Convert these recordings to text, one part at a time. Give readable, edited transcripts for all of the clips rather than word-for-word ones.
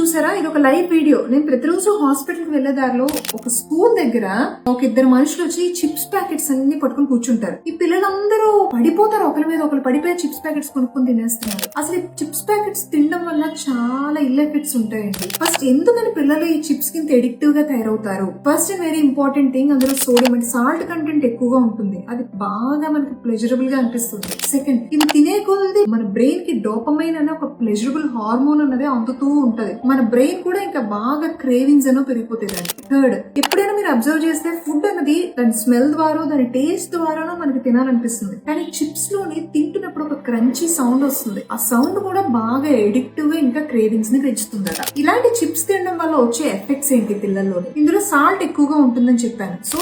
చూసారా, ఇది ఒక లైవ్ వీడియో. నేను ప్రతిరోజు హాస్పిటల్ కి వెళ్లే దారిలో ఒక స్కూల్ దగ్గర ఒక ఇద్దరు మనుషులు వచ్చి చిప్స్ ప్యాకెట్స్ అన్ని పట్టుకుని కూర్చుంటారు. ఈ పిల్లలందరూ పడిపోతారు, ఒకరి మీద ఒకరు పడిపోయి చిప్స్ ప్యాకెట్స్ కొనుక్కొని తినేస్తున్నారు. అసలు ఈ చిప్స్ ప్యాకెట్స్ తినడం వల్ల చాలా ఇల్ ఎఫెక్ట్స్ ఉంటాయండి. ఫస్ట్ ఎందుకని పిల్లలు ఈ చిప్స్ కింద ఎడిక్టివ్ గా తయారవుతారు? ఫస్ట్ వెరీ ఇంపార్టెంట్ థింగ్, అందులో సోడియం అంటే సాల్ట్ కంటెంట్ ఎక్కువగా ఉంటుంది. అది బాగా మనకి ప్లెజరబుల్ గా అనిపిస్తుంది. సెకండ్, ఇవి తినే కొద్ది మన బ్రెయిన్ కి డోపమైన్ అనే ఒక ప్లెజరబుల్ హార్మోన్ అన్నది అందుతూ ఉంటది. మన బ్రెయిన్ కూడా ఇంకా బాగా క్రేవింగ్స్ అనో పెరిగిపోతాయి దానికి. థర్డ్, ఎప్పుడైనా మీరు అబ్జర్వ్ చేస్తే ఫుడ్ అన్నది దాని స్మెల్ ద్వారా దాని టేస్ట్ ద్వారానో మనకి తినాలనిపిస్తుంది. కానీ చిప్స్ లోని తింటున్నప్పుడు ఒక క్రంచీ సౌండ్ వస్తుంది. ఆ సౌండ్ కూడా బాగా ఎడిక్టివ్ గా ఇంకా క్రేవింగ్స్ ని పెంచుతుందట. ఇలాంటి చిప్స్ తినడం వల్ల వచ్చే ఎఫెక్ట్స్ ఏంటి పిల్లల్లోని? ఇందులో సాల్ట్ ఎక్కువగా ఉంటుందని చెప్పాను. సో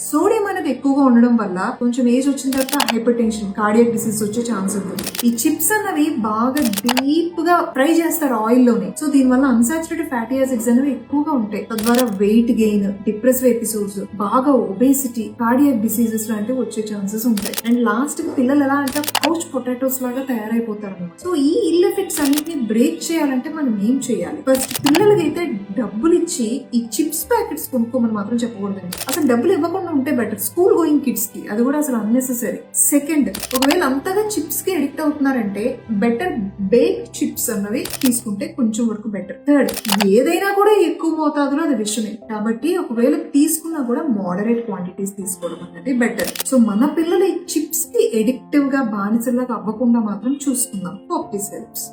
సోడియం అనేది ఎక్కువగా ఉండడం వల్ల కొంచెం ఏజ్ వచ్చిన తర్వాత హైపర్ టెన్షన్, కార్డియాక్ డిసీజ్ వచ్చే ఛాన్స్ ఉంటుంది. ఈ చిప్స్ అన్నవి బాగా డీప్ గా ఫ్రై చేస్తారు ఆయిల్ లోనే. సో దీని వల్ల అన్సాచురేటెడ్ ఫ్యాటీ యాసిడ్స్ అనేవి ఎక్కువగా ఉంటాయి. తద్వారా వెయిట్ గెయిన్, డిప్రెసివ్ ఎపిసోడ్స్, బాగా ఒబేసిటీ, కార్డియాక్ డిసీజెస్ లాంటివి వచ్చే ఛాన్సెస్ ఉంటాయి. అండ్ లాస్ట్ కి పిల్లలు ఎలా అంటే కౌచ్ పొటాటోస్ లాగా తయారైపోతారు. సో ఈ ఇల్ ఎఫెక్ట్స్ అన్నిటిని బ్రేక్ చేయాలంటే మనం ఏం చేయాలి? ఫస్ట్, పిల్లలకైతే డబ్బులు ఇచ్చి ఈ చిప్స్ ప్యాకెట్స్ కొనుక్కోమని మాత్రం చెప్పకూడదండి. అసలు డబ్బులు ఇవ్వకుండా ఉంటే బెటర్, స్కూల్ గోయింగ్ కిడ్స్ కి. అది కూడా అసలు అన్నెసెసరీ. సెకండ్, ఒకవేళ అంతగా చిప్స్ కి అడిక్ట్ అవుతున్నారంటే బెటర్ బేక్ చిప్స్ అన్నవి తీసుకుంటే కొంచెం వరకు బెటర్. థర్డ్, ఏదైనా కూడా ఎక్కువ మోతాదులో అది విషమే కాబట్టి ఒకవేళ తీసుకున్నా కూడా మోడరేట్ క్వాంటిటీస్ తీసుకోవడం అనేది బెటర్. సో మన పిల్లలు ఈ చిప్స్ కి ఎడిక్టివ్ గా బానిసలాగా అవ్వకుండా మాత్రం చూసుకుందాం. Hope this helps.